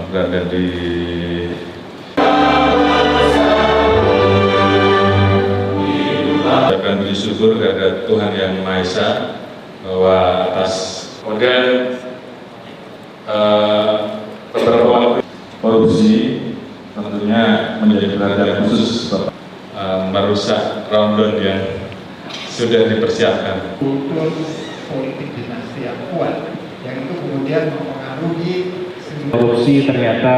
berada di ucapkan bersyukur kepada Tuhan Yang Maha Esa bahwa atas kemudian beberapa korupsi tentunya menjadi perhatian khusus merusak rundown yang sudah dipersiapkan. Kultur politik dinasti yang kuat, yang itu kemudian mempengaruhi korupsi ternyata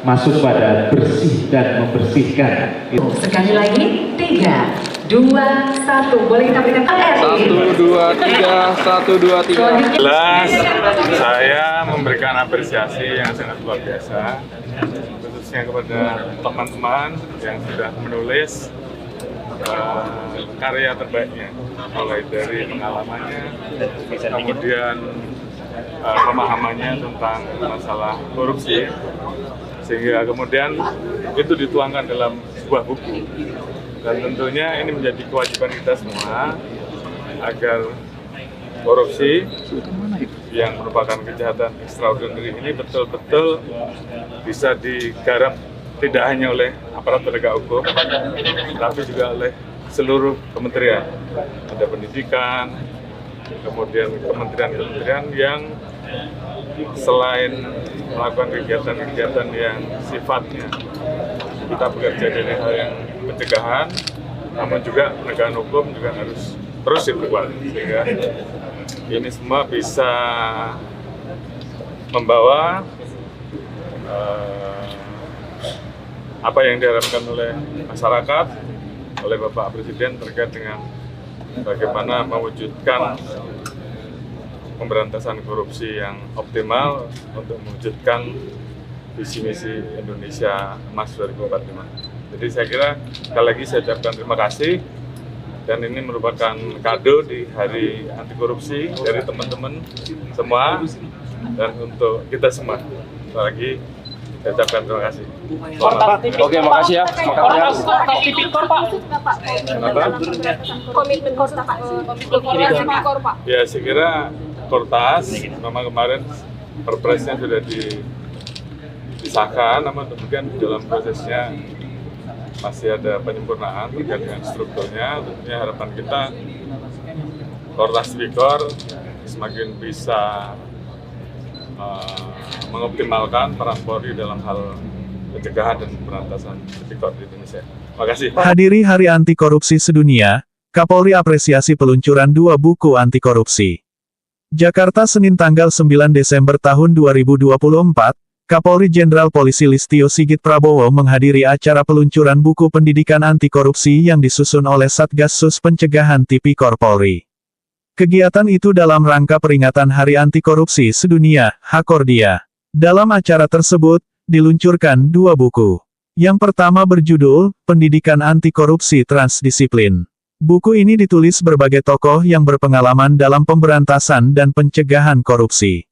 masuk pada bersih dan membersihkan. Sekali lagi, 3, 2, 1. Boleh kita berikan 1, 2, 3, 1, 2, 3. Jelas, saya memberikan apresiasi yang sangat luar biasa, khususnya kepada teman-teman yang sudah menulis karya terbaiknya, mulai dari pengalamannya, kemudian pemahamannya tentang masalah korupsi, sehingga kemudian itu dituangkan dalam sebuah buku. Dan tentunya ini menjadi kewajiban kita semua agar korupsi yang merupakan kejahatan extraordinary ini betul-betul bisa digarap tidak hanya oleh aparat penegak hukum, tapi juga oleh seluruh kementerian. Ada pendidikan, kemudian kementerian-kementerian yang selain melakukan kegiatan-kegiatan yang sifatnya kita bekerja dari hal yang pencegahan, namun juga penegakan hukum juga harus terus diperkuat, sehingga ini semua bisa membawa apa yang diharapkan oleh masyarakat, oleh Bapak Presiden terkait dengan bagaimana mewujudkan pemberantasan korupsi yang optimal untuk mewujudkan visi misi Indonesia Emas 2045. Jadi saya kira sekali lagi saya ucapkan terima kasih, dan ini merupakan kado di hari anti korupsi dari teman-teman semua dan untuk kita semua. Sekali lagi saya ucapkan terima kasih. Oke, makasih ya. Komitmen Korta Pak. Ya, saya kira Kortas memang kemarin perpresnya sudah disahkan, namun kemudian dalam prosesnya masih ada penyempurnaan terkait dengan strukturnya. Tentunya harapan kita Kortas Tipikor semakin bisa mengoptimalkan peran Polri dalam hal pencegahan dan pemberantasan tipikor di Indonesia. Terima kasih. Hadiri Hari Anti Korupsi Sedunia, Kapolri apresiasi peluncuran 2 buku anti korupsi. Jakarta, Senin tanggal 9 Desember tahun 2024, Kapolri Jenderal Polisi Listio Sigit Prabowo menghadiri acara peluncuran buku pendidikan anti korupsi yang disusun oleh Satgasus Pencegahan Tipikor Polri. Kegiatan itu dalam rangka peringatan Hari Anti Korupsi Sedunia, HAKORDIA. Dalam acara tersebut, diluncurkan 2 buku. Yang pertama berjudul, Pendidikan Anti Korupsi Transdisiplin. Buku ini ditulis berbagai tokoh yang berpengalaman dalam pemberantasan dan pencegahan korupsi.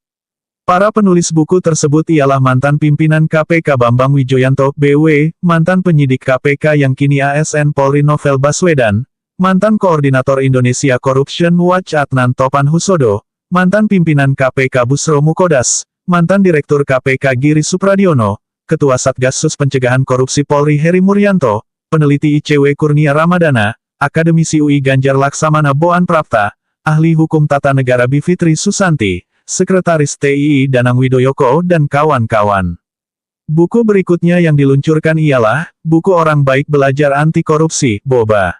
Para penulis buku tersebut ialah mantan pimpinan KPK Bambang Wijoyanto, BW, mantan penyidik KPK yang kini ASN Polri Novel Baswedan, mantan Koordinator Indonesia Corruption Watch Adnan Topan Husodo, mantan pimpinan KPK Busro Mukodas, mantan Direktur KPK Giri Supradiono, Ketua Satgasus Pencegahan Korupsi Polri Heri Muryanto, peneliti ICW Kurnia Ramadana, akademisi UI Ganjar Laksamana Boan Prapta, ahli hukum tata negara Bivitri Susanti, sekretaris TII Danang Widoyoko dan kawan-kawan. Buku berikutnya yang diluncurkan ialah, Buku Orang Baik Belajar Anti Korupsi, BOBA.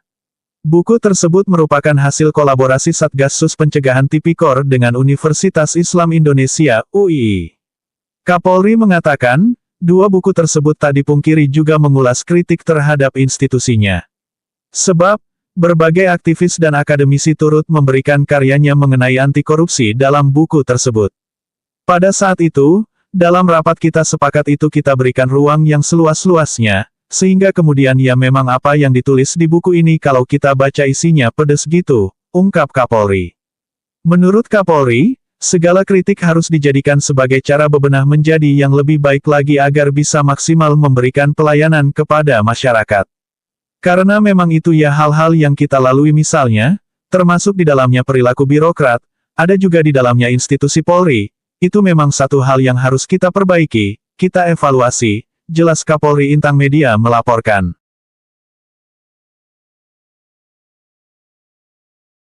Buku tersebut merupakan hasil kolaborasi Satgasus Pencegahan Tipikor dengan Universitas Islam Indonesia, UII. Kapolri mengatakan, 2 buku tersebut tak dipungkiri juga mengulas kritik terhadap institusinya. Sebab, berbagai aktivis dan akademisi turut memberikan karyanya mengenai anti korupsi dalam buku tersebut. Pada saat itu, dalam rapat kita sepakat itu kita berikan ruang yang seluas-luasnya, sehingga kemudian ya memang apa yang ditulis di buku ini kalau kita baca isinya pedes gitu, ungkap Kapolri. Menurut Kapolri, segala kritik harus dijadikan sebagai cara bebenah menjadi yang lebih baik lagi agar bisa maksimal memberikan pelayanan kepada masyarakat. Karena memang itu ya hal-hal yang kita lalui misalnya, termasuk di dalamnya perilaku birokrat, ada juga di dalamnya institusi Polri, itu memang satu hal yang harus kita perbaiki, kita evaluasi, jelas Kapolri Intang Media melaporkan.